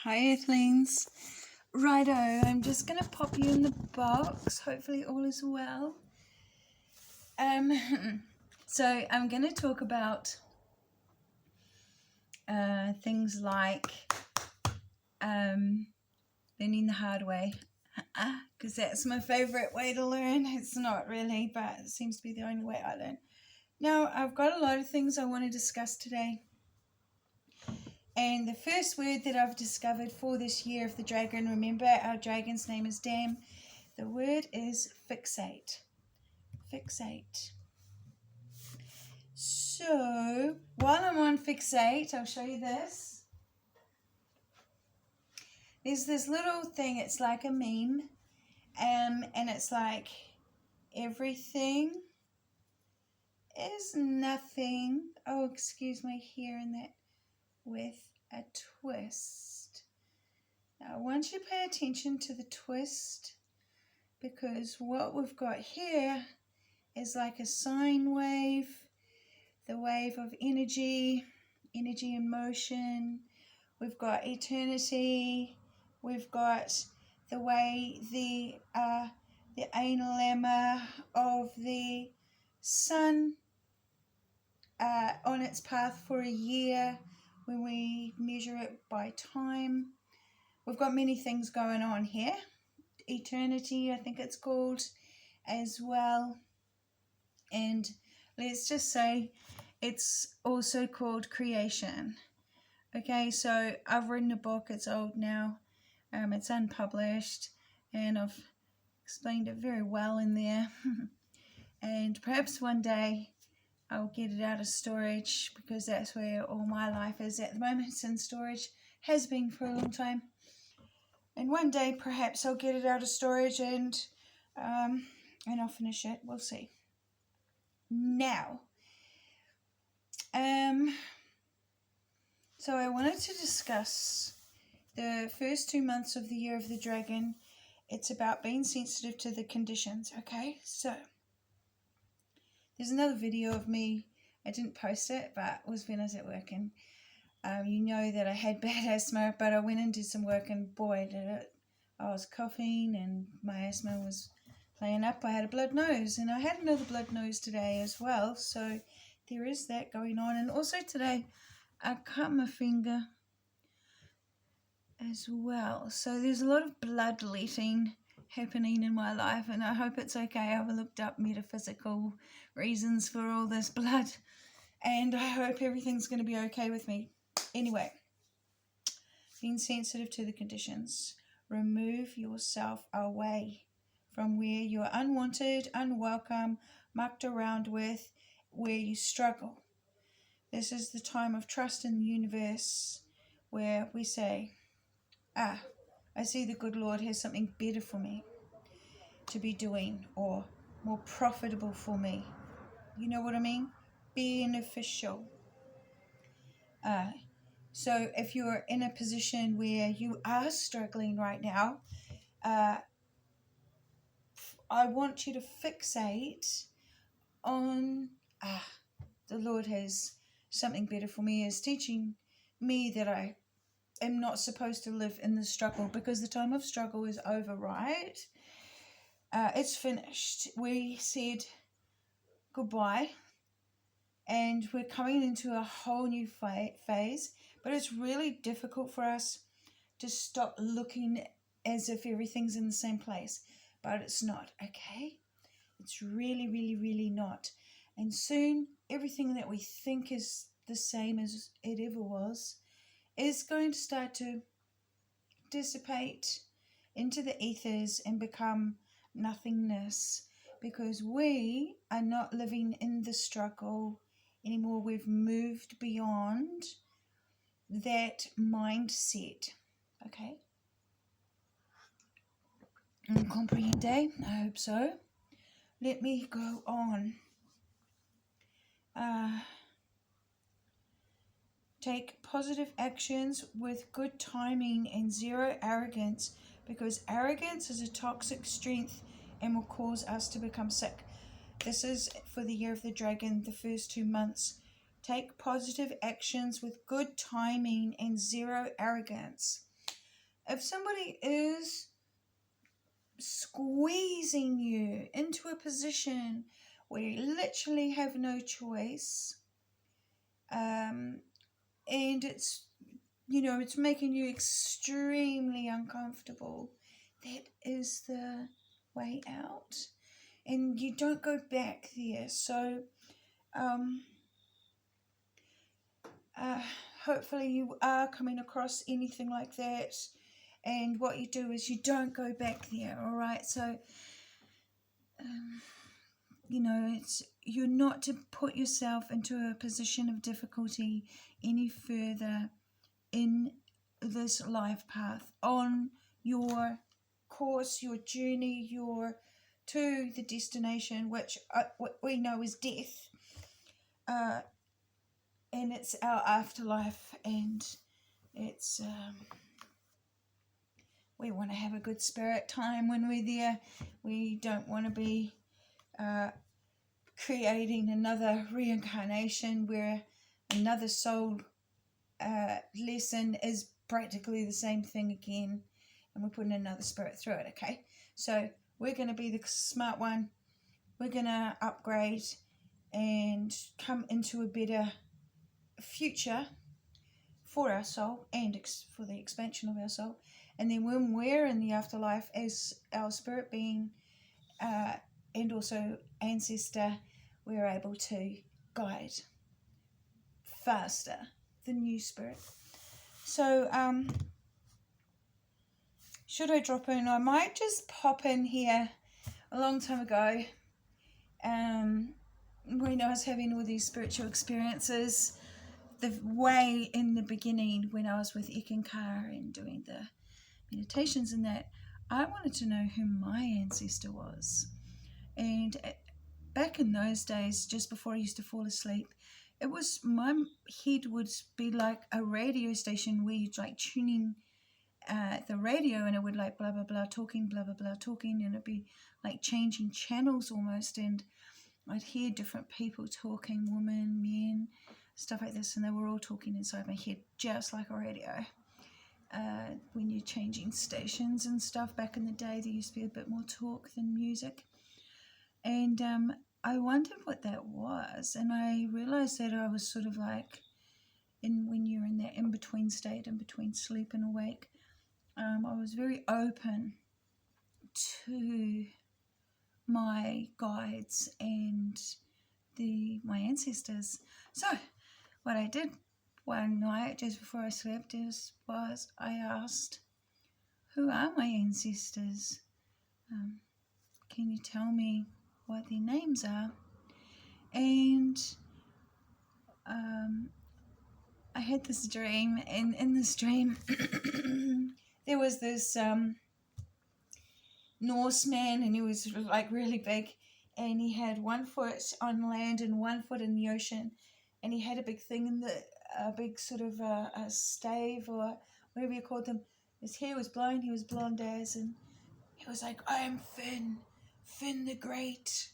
Hi Earthlings. Righto, I'm just going to pop you in the box. Hopefully all is well. So I'm going to talk about things like learning the hard way. Because that's my favourite way to learn. It's not really, but it seems to be the only way I learn. Now, I've got a lot of things I want to discuss today. And the first word that I've discovered for this year of the dragon, remember our dragon's name is Dam. The word is fixate. Fixate. So, while I'm on fixate, I'll show you this. There's this little thing, it's like a meme, and it's like everything is nothing. Oh, excuse my hair in that, with a twist. Now, I want you to pay attention to the twist, because what we've got here is like a sine wave, the wave of energy in motion. We've got eternity. We've got the way the analemma of the sun on its path for a year when we measure it by time. We've got many things going on here. Eternity, I think it's called, as well. And let's just say it's also called creation. Okay, so I've written a book. It's old now. It's unpublished, and I've explained it very well in there. And perhaps one day I'll get it out of storage, because that's where all my life is at the moment. It's in storage, has been for a long time. And one day perhaps I'll get it out of storage and I'll finish it. We'll see. Now, so I wanted to discuss the first 2 months of the year of the dragon. It's about being sensitive to the conditions, okay? So, there's another video of me. I didn't post it, but it was when I was at work. And you know that I had bad asthma, but I went and did some work, and boy, did it. I was coughing, and my asthma was playing up. I had a blood nose, and I had another blood nose today as well. So, there is that going on. And also today, I cut my finger as well. So there's a lot of bloodletting happening in my life, and I hope it's okay. I've looked up metaphysical reasons for all this blood, and I hope everything's going to be okay with me. Anyway, being sensitive to the conditions. Remove yourself away from where you're unwanted, unwelcome, mucked around with, where you struggle. This is the time of trust in the universe, where we say, I see the good Lord has something better for me to be doing, or more profitable for me. You know what I mean? Beneficial. So if you're in a position where you are struggling right now, I want you to fixate on, the Lord has something better for me, is teaching me that I am not supposed to live in the struggle, because the time of struggle is over, right? It's finished. We said goodbye, and we're coming into a whole new phase, but it's really difficult for us to stop looking as if everything's in the same place, but it's not, okay? It's really, really, really not. And soon, everything that we think is the same as it ever was is going to start to dissipate into the ethers and become nothingness, because we are not living in the struggle anymore. We've moved beyond that mindset, okay? Comprehende? I hope so. Let me go on. Take positive actions with good timing and zero arrogance, because arrogance is a toxic strength and will cause us to become sick. This is for the year of the dragon, the first 2 months. Take positive actions with good timing and zero arrogance. if somebody is squeezing you into a position where you literally have no choice, and it's, it's making you extremely uncomfortable, that is the way out, and you don't go back there. So uh, hopefully you are coming across anything like that, and what you do is you don't go back there. All right, so it's, you're not to put yourself into a position of difficulty any further in this life path, on your course, your journey, to the destination, which what we know is death, and it's our afterlife, and it's we want to have a good spirit time when we're there. We don't want to be creating another reincarnation where another soul lesson is practically the same thing again, and we're putting another spirit through it. Okay, so we're going to be the smart one. We're going to upgrade and come into a better future for our soul and for the expansion of our soul. And then when we're in the afterlife as our spirit being and also ancestor, we're able to guide faster the new spirit. So should I drop in? I might just pop in here. A long time ago, when I was having all these spiritual experiences, the way in the beginning when I was with Ekankar and doing the meditations and that, I wanted to know who my ancestor was. And back in those days, just before I used to fall asleep, it was, my head would be like a radio station where you'd like tuning the radio, and it would like blah blah blah talking, blah blah blah talking, and it'd be like changing channels almost, and I'd hear different people talking, women, men, stuff like this, and they were all talking inside my head just like a radio. When you're changing stations and stuff, back in the day there used to be a bit more talk than music, and I wondered what that was, and I realized that I was sort of like, when you're in that in-between state, in between sleep and awake, I was very open to my guides and my ancestors. So what I did one night just before I slept was I asked, who are my ancestors? Can you tell me what their names are? And I had this dream, and in this dream there was this Norseman, and he was like really big, and he had 1 foot on land and 1 foot in the ocean, and he had a big thing in a big sort of a stave, or whatever you called them. His hair was blonde, he was blonde as, and he was like, I am Finn the Great,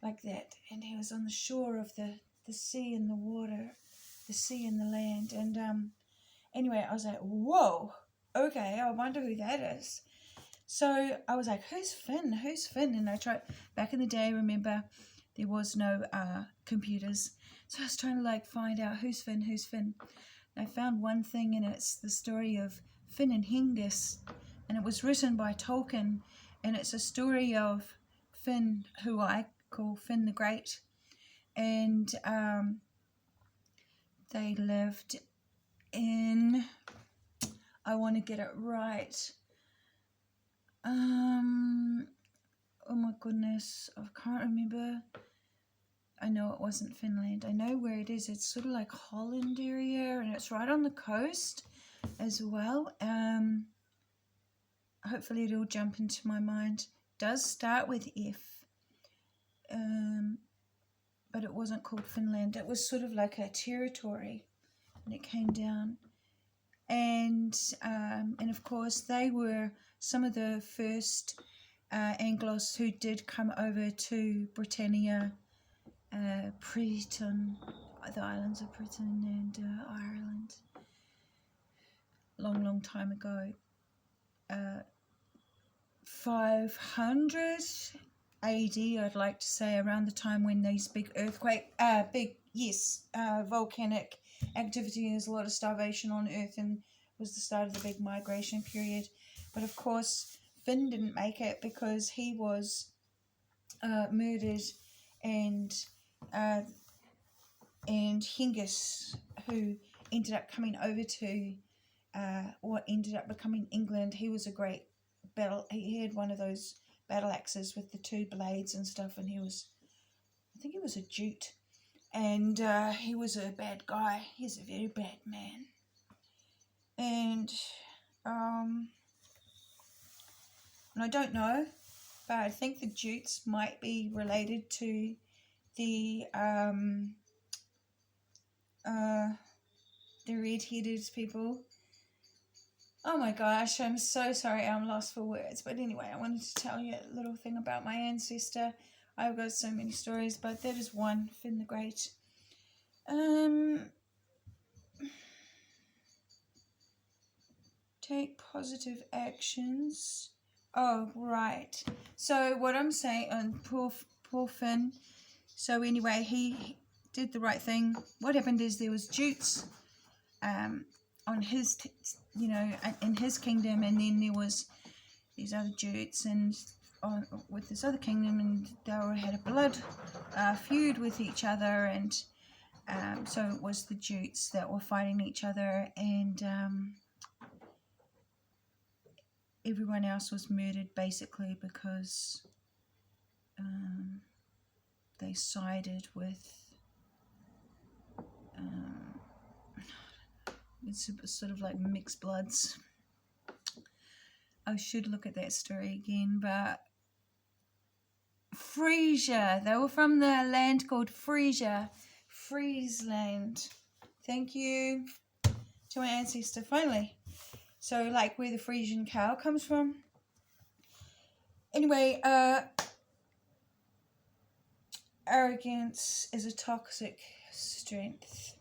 like that. And he was on the shore of the sea and the water, the sea and the land. And anyway, I was like, whoa, okay, I wonder who that is. So I was like, who's Finn? Who's Finn? And I tried, back in the day, remember, there was no computers. So I was trying to like find out who's Finn, who's Finn. And I found one thing, and it's the story of Finn and Hengist. And it was written by Tolkien. And it's a story of Finn, who I call Finn the Great. And they lived in, I want to get it right, oh my goodness, I can't remember. I know it wasn't Finland. I know where it is. It's sort of like Holland area, and it's right on the coast as well. Hopefully it'll jump into my mind. It does start with F, but it wasn't called Finland. It was sort of like a territory, and it came down. And of course they were some of the first Anglos who did come over to Britannia, Britain, the islands of Britain and Ireland. long time ago. 500 AD, I'd like to say, around the time when these big volcanic activity. There's a lot of starvation on Earth, and was the start of the big migration period. But of course, Finn didn't make it because he was murdered, and Hengist, who ended up coming over to what ended up becoming England. He was a great battle. He had one of those battle axes with the two blades and stuff, and I think he was a Jute, and he was a bad guy. He's a very bad man, and I don't know, but I think the Jutes might be related to the red-headed people. Oh my gosh, I'm so sorry, I'm lost for words. But anyway, I wanted to tell you a little thing about my ancestor. I've got so many stories, but that is one, Finn the Great. Take positive actions. Oh, right. So what I'm saying, on poor Finn. So anyway, he did the right thing. What happened is there was Jutes on his, in his kingdom, and then there was these other Jutes and with this other kingdom, and they all had a blood feud with each other, and so it was the Jutes that were fighting each other, and everyone else was murdered basically because they sided with it's sort of like mixed bloods. I should look at that story again, but Frisia, they were from the land called Frisia, Friesland. Thank you to my ancestor, finally. So, like where the Frisian cow comes from. Anyway, arrogance is a toxic strength.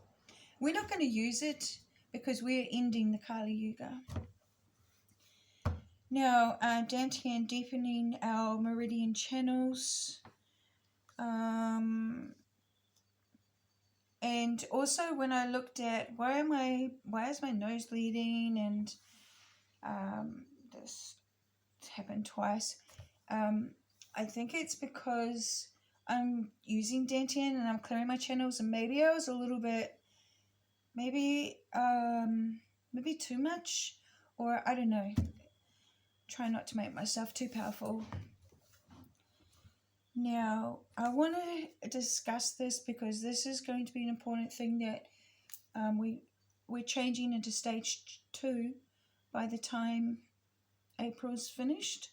We're not going to use it because we're ending the Kali Yuga. Now, Dantian deepening our meridian channels. And also when I looked at why is my nose bleeding, and this happened twice. I think it's because I'm using Dantian and I'm clearing my channels, and maybe I was a little bit, maybe too much, or I don't know. Try not to make myself too powerful. Now, I want to discuss this because this is going to be an important thing that we're changing into stage 2 by the time April's finished.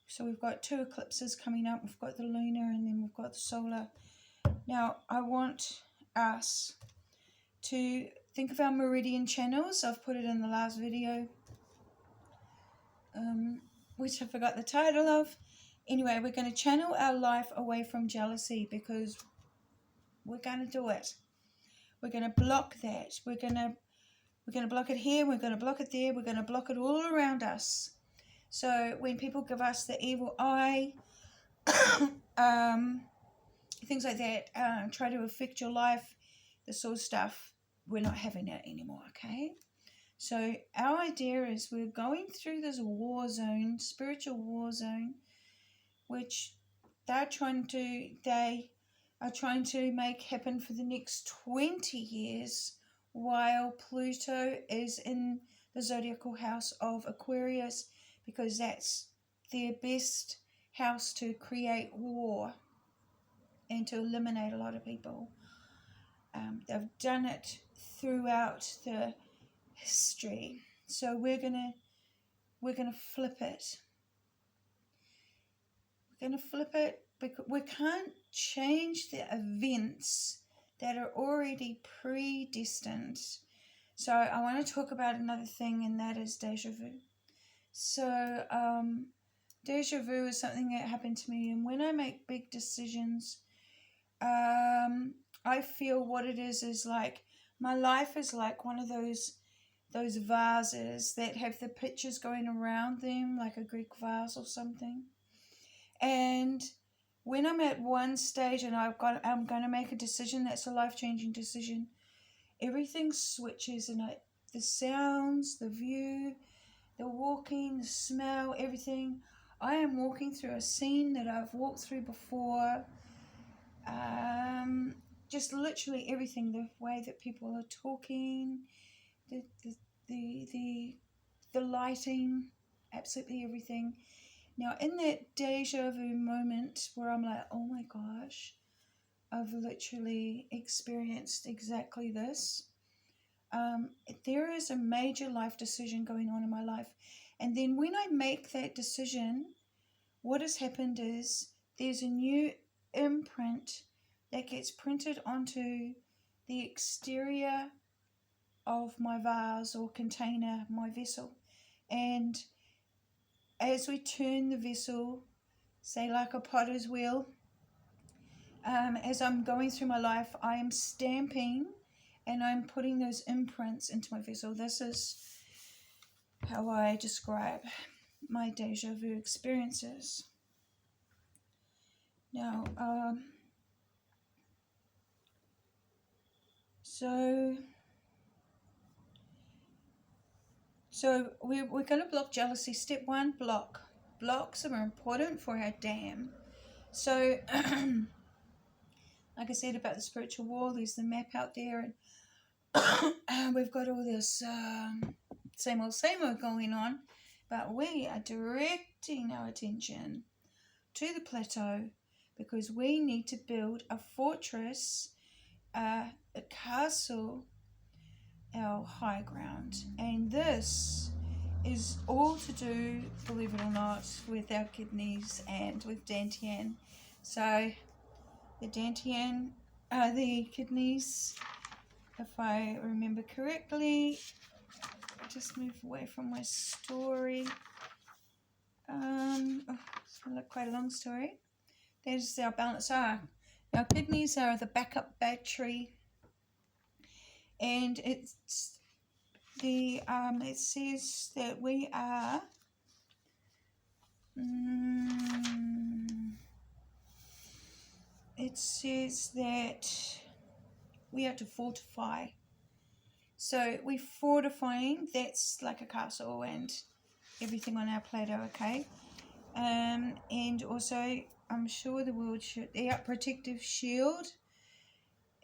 So we've got 2 eclipses coming up. We've got the lunar and then we've got the solar. Now, I want us to think of our meridian channels. I've put it in the last video, which I forgot the title of. Anyway, we're going to channel our life away from jealousy because we're going to do it. We're going to block that. We're going to block it here. We're going to block it there. We're going to block it all around us. So when people give us the evil eye, things like that, try to affect your life, this sort of stuff, we're not having that anymore, okay? So our idea is we're going through this war zone, spiritual war zone, which they are trying to make happen for the next 20 years while Pluto is in the zodiacal house of Aquarius, because that's their best house to create war and to eliminate a lot of people. They've done it throughout the history, so we're gonna flip it. We're gonna flip it because we can't change the events that are already predestined. So I want to talk about another thing, and that is deja vu. So deja vu is something that happened to me, and when I make big decisions, I feel what it is like my life is like one of those those vases that have the pictures going around them, like a Greek vase or something. And when I'm at one stage and I'm going to make a decision that's a life-changing decision, everything switches, and the sounds, the view, the walking, the smell, everything. I am walking through a scene that I've walked through before. Just literally everything, the way that people are talking, the lighting, absolutely everything. Now, in that deja vu moment where I'm like, oh my gosh, I've literally experienced exactly this. There is a major life decision going on in my life. And then when I make that decision, what has happened is there's a new imprint that gets printed onto the exterior of my vase or container, my vessel. And as we turn the vessel, say like a potter's wheel, as I'm going through my life, I am stamping and I'm putting those imprints into my vessel. This is how I describe my deja vu experiences. Now, so we're going to block jealousy. Step one, block. Blocks are important for our dam. So, like I said about the spiritual wall, there's the map out there, and we've got all this same old going on, but we are directing our attention to the plateau because we need to build a fortress, a castle, our high ground. And this is all to do, believe it or not, with our kidneys and with Dantian. So the Dantian are the kidneys, if I remember correctly. Just move away from my story. It's quite a long story. There's our balance. Our kidneys are the backup battery, and it's the it says that we are it says that we have to fortify. So we're fortifying. That's like a castle and everything on our plateau, okay? And also, I'm sure the world should. The protective shield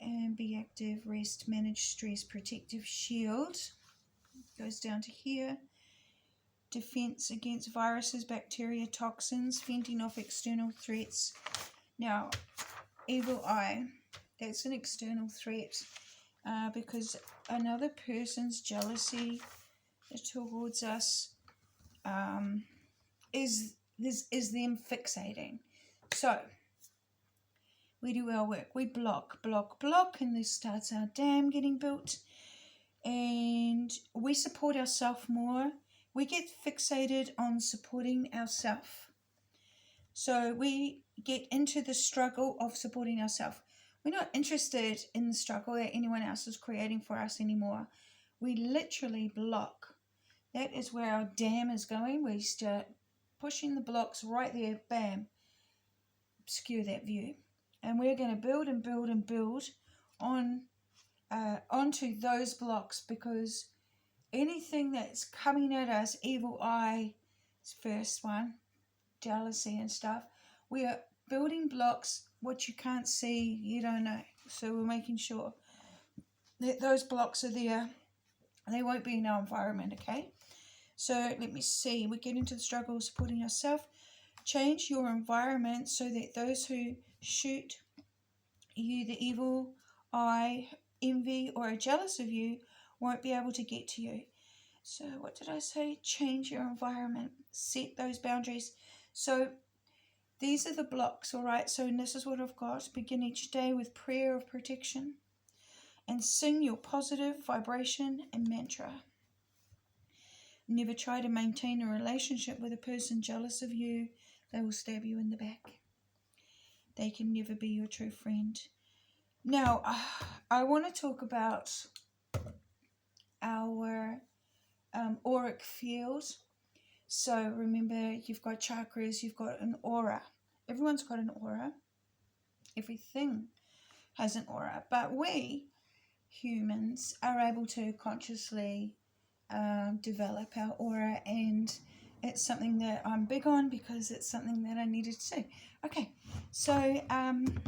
and be active, rest, manage stress. Protective shield goes down to here. Defense against viruses, bacteria, toxins, fending off external threats. Now, evil eye, that's an external threat because another person's jealousy towards us is them fixating. So we do our work. We block, and this starts our dam getting built. And we support ourselves more. We get fixated on supporting ourselves. So we get into the struggle of supporting ourselves. We're not interested in the struggle that anyone else is creating for us anymore. We literally block. That is where our dam is going. We start pushing the blocks right there, bam, obscure that view. And we're going to build and build and build onto those blocks, because anything that's coming at us, evil eye, first one, jealousy and stuff, we are building blocks. What you can't see, you don't know. So we're making sure that those blocks are there. They won't be in our environment, okay? So let me see. We get into the struggle of supporting ourselves. Change your environment so that those who shoot you the evil eye, envy, or are jealous of you won't be able to get to you. So what did I say? Change your environment. Set those boundaries. So these are the blocks, all right? So this is what I've got. Begin each day with prayer of protection and sing your positive vibration and mantra. Never try to maintain a relationship with a person jealous of you. They will stab you in the back. They can never be your true friend. Now, I want to talk about our auric field. So remember, you've got chakras, you've got an aura. Everyone's got an aura. Everything has an aura. But we humans are able to consciously develop our aura, and it's something that I'm big on because it's something that I needed to do. Okay, so I'm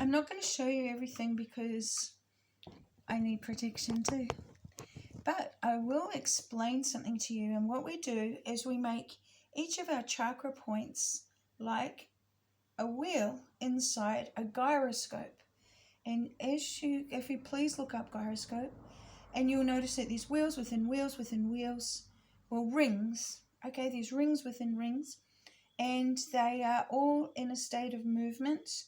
not going to show you everything because I need protection too. But I will explain something to you, and what we do is we make each of our chakra points like a wheel inside a gyroscope. And if you please look up gyroscope, and you'll notice that there's wheels within wheels within wheels, or rings, okay, there's rings within rings, and they are all in a state of movement.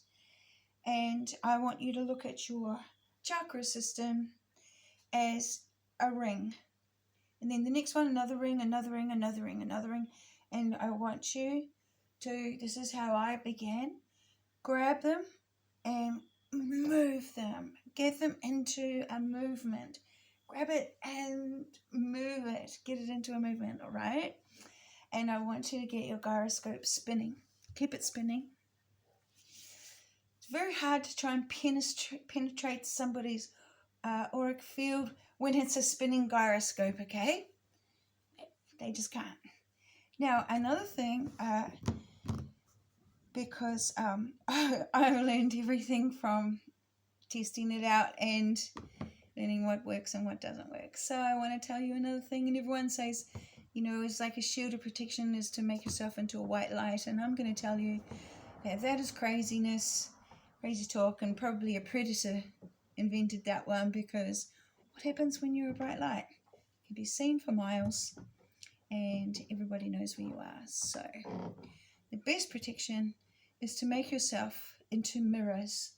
And I want you to look at your chakra system as a ring, and then the next one, another ring, another ring, another ring, another ring. And I want you to, this is how I began, grab them and move them, get them into a movement, grab it and move it, get it into a movement. All right, and I want you to get your gyroscope spinning. Keep it spinning. It's very hard to try and penetrate somebody's auric field when it's a spinning gyroscope, okay? They just can't. Now, another thing, because I've learned everything from testing it out and learning what works and what doesn't work. So I want to tell you another thing, and everyone says, you know, it's like a shield of protection is to make yourself into a white light, and I'm going to tell you that that is craziness, crazy talk, and probably a predator invented that one, because what happens when you're a bright light? You can be seen for miles and everybody knows where you are. So the best protection is to make yourself into mirrors.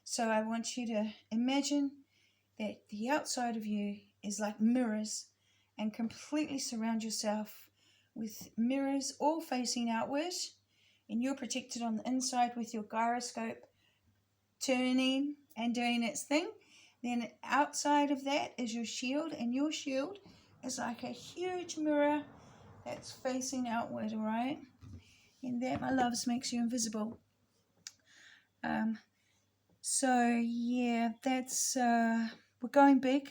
So I want you to imagine that the outside of you is like mirrors, and completely surround yourself with mirrors all facing outward, and you're protected on the inside with your gyroscope turning and doing its thing. Then outside of that is your shield, and your shield is like a huge mirror that's facing outward, all right? And that, my loves, makes you invisible. So yeah, that's we're going big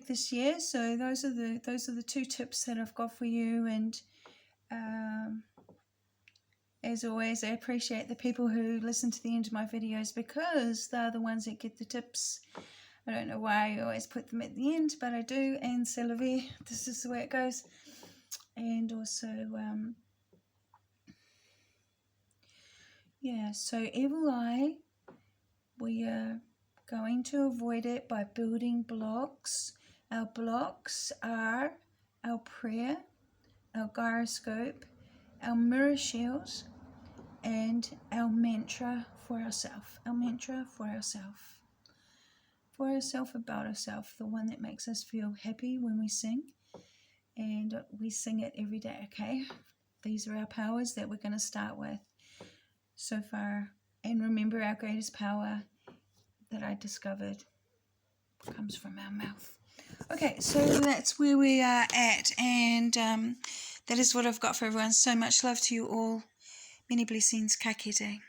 this year. So those are the two tips that I've got for you. And as always, I appreciate the people who listen to the end of my videos, because they're the ones that get the tips. I don't know why I always put them at the end, but I do. And c'est la vie. This is the way it goes. And also, yeah, so evil eye, we are going to avoid it by building blocks. Our blocks are our prayer, our gyroscope, our mirror shield, and our mantra for ourselves. Our mantra for ourselves. For ourselves, about ourselves, the one that makes us feel happy when we sing. And we sing it every day, okay? These are our powers that we're going to start with so far. And remember, our greatest power that I discovered comes from our mouth. Okay, so that's where we are at, and that is what I've got for everyone. So much love to you all. Many blessings. Ka kite.